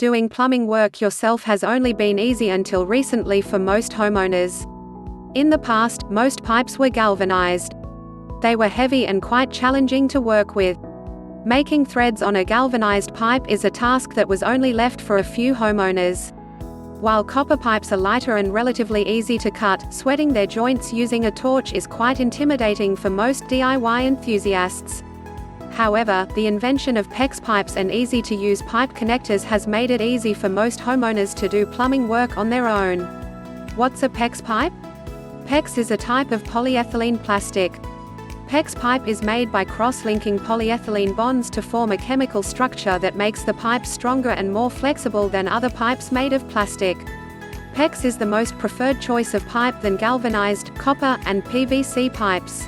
Doing plumbing work yourself has only been easy until recently for most homeowners. In the past, most pipes were galvanized. They were heavy and quite challenging to work with. Making threads on a galvanized pipe is a task that was only left for a few homeowners. While copper pipes are lighter and relatively easy to cut, sweating their joints using a torch is quite intimidating for most DIY enthusiasts. However, the invention of PEX pipes and easy-to-use pipe connectors has made it easy for most homeowners to do plumbing work on their own. What's a PEX pipe? PEX is a type of polyethylene plastic. PEX pipe is made by cross-linking polyethylene bonds to form a chemical structure that makes the pipe stronger and more flexible than other pipes made of plastic. PEX is the most preferred choice of pipe than galvanized, copper, and PVC pipes.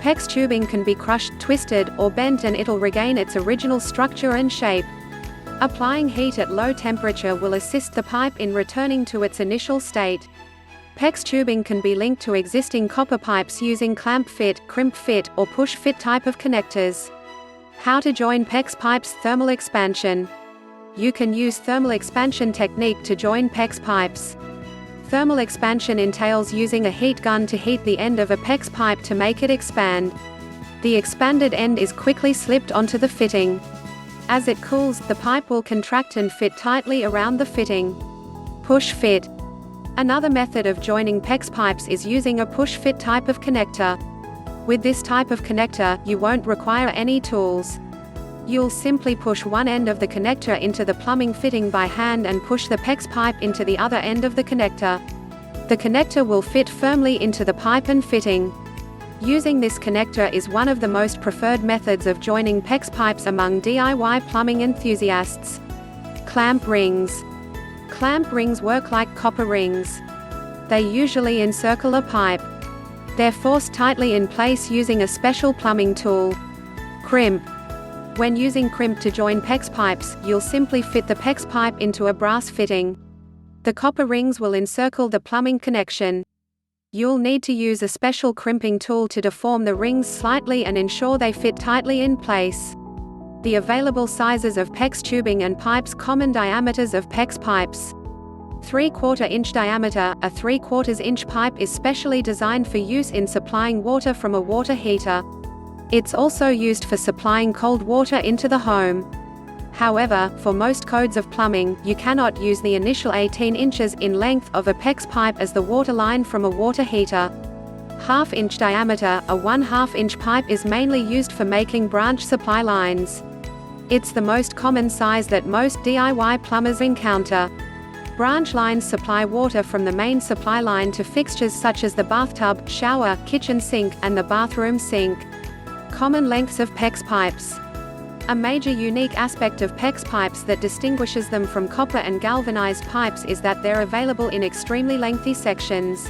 PEX tubing can be crushed, twisted, or bent and it'll regain its original structure and shape. Applying heat at low temperature will assist the pipe in returning to its initial state. PEX tubing can be linked to existing copper pipes using clamp fit, crimp fit, or push fit type of connectors. How to join PEX pipes. Thermal expansion. You can use thermal expansion technique to join PEX pipes. Thermal expansion entails using a heat gun to heat the end of a PEX pipe to make it expand. The expanded end is quickly slipped onto the fitting. As it cools, the pipe will contract and fit tightly around the fitting. Push fit. Another method of joining PEX pipes is using a push-fit type of connector. With this type of connector, you won't require any tools. You'll simply push one end of the connector into the plumbing fitting by hand and push the PEX pipe into the other end of the connector. The connector will fit firmly into the pipe and fitting. Using this connector is one of the most preferred methods of joining PEX pipes among DIY plumbing enthusiasts. Clamp rings. Clamp rings work like copper rings. They usually encircle a pipe. They're forced tightly in place using a special plumbing tool. Crimp. When using crimp to join PEX pipes, you'll simply fit the PEX pipe into a brass fitting. The copper rings will encircle the plumbing connection. You'll need to use a special crimping tool to deform the rings slightly and ensure they fit tightly in place. The available sizes of PEX tubing and pipes. Common diameters of PEX pipes. 3/4 inch diameter. A 3/4 inch pipe is specially designed for use in supplying water from a water heater. It's also used for supplying cold water into the home. However, for most codes of plumbing, you cannot use the initial 18 inches in length of a PEX pipe as the water line from a water heater. 1/2 inch diameter. A 1/2 inch pipe is mainly used for making branch supply lines. It's the most common size that most DIY plumbers encounter. Branch lines supply water from the main supply line to fixtures such as the bathtub, shower, kitchen sink, and the bathroom sink. Common lengths of PEX pipes. A major unique aspect of PEX pipes that distinguishes them from copper and galvanized pipes is that they're available in extremely lengthy sections.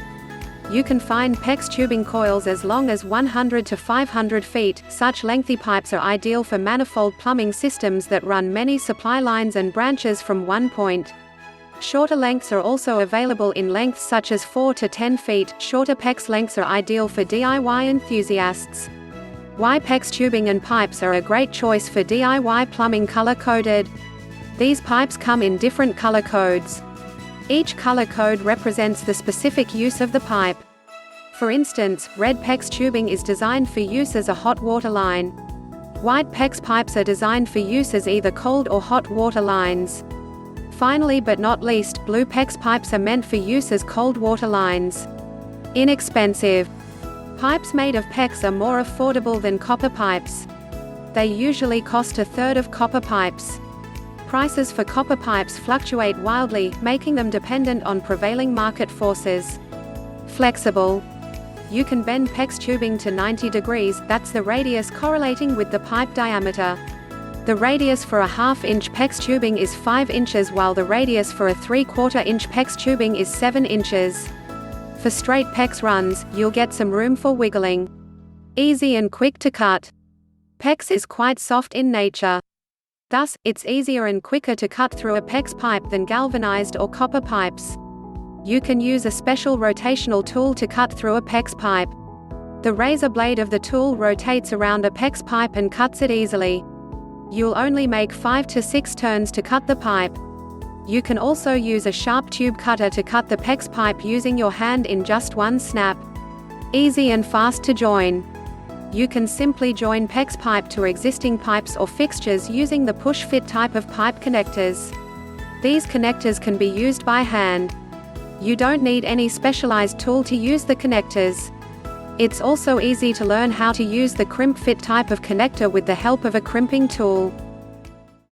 You can find PEX tubing coils as long as 100 to 500 feet. Such lengthy pipes are ideal for manifold plumbing systems that run many supply lines and branches from one point. Shorter lengths are also available in lengths such as 4 to 10 feet. Shorter PEX lengths are ideal for DIY enthusiasts. Why PEX tubing and pipes are a great choice for DIY plumbing. Color-coded. These pipes come in different color codes. Each color code represents the specific use of the pipe. For instance, red PEX tubing is designed for use as a hot water line. White PEX pipes are designed for use as either cold or hot water lines. Finally but not least, blue PEX pipes are meant for use as cold water lines. Inexpensive. Pipes made of PEX are more affordable than copper pipes. They usually cost a third of copper pipes. Prices for copper pipes fluctuate wildly, making them dependent on prevailing market forces. Flexible. You can bend PEX tubing to 90 degrees, that's the radius correlating with the pipe diameter. The radius for a 1/2 inch PEX tubing is 5 inches while the radius for a 3/4 inch PEX tubing is 7 inches. For straight PEX runs, you'll get some room for wiggling. Easy and quick to cut. PEX is quite soft in nature. Thus, it's easier and quicker to cut through a PEX pipe than galvanized or copper pipes. You can use a special rotational tool to cut through a PEX pipe. The razor blade of the tool rotates around a PEX pipe and cuts it easily. You'll only make 5 to 6 turns to cut the pipe. You can also use a sharp tube cutter to cut the PEX pipe using your hand in just one snap. Easy and fast to join. You can simply join PEX pipe to existing pipes or fixtures using the push-fit type of pipe connectors. These connectors can be used by hand. You don't need any specialized tool to use the connectors. It's also easy to learn how to use the crimp fit type of connector with the help of a crimping tool.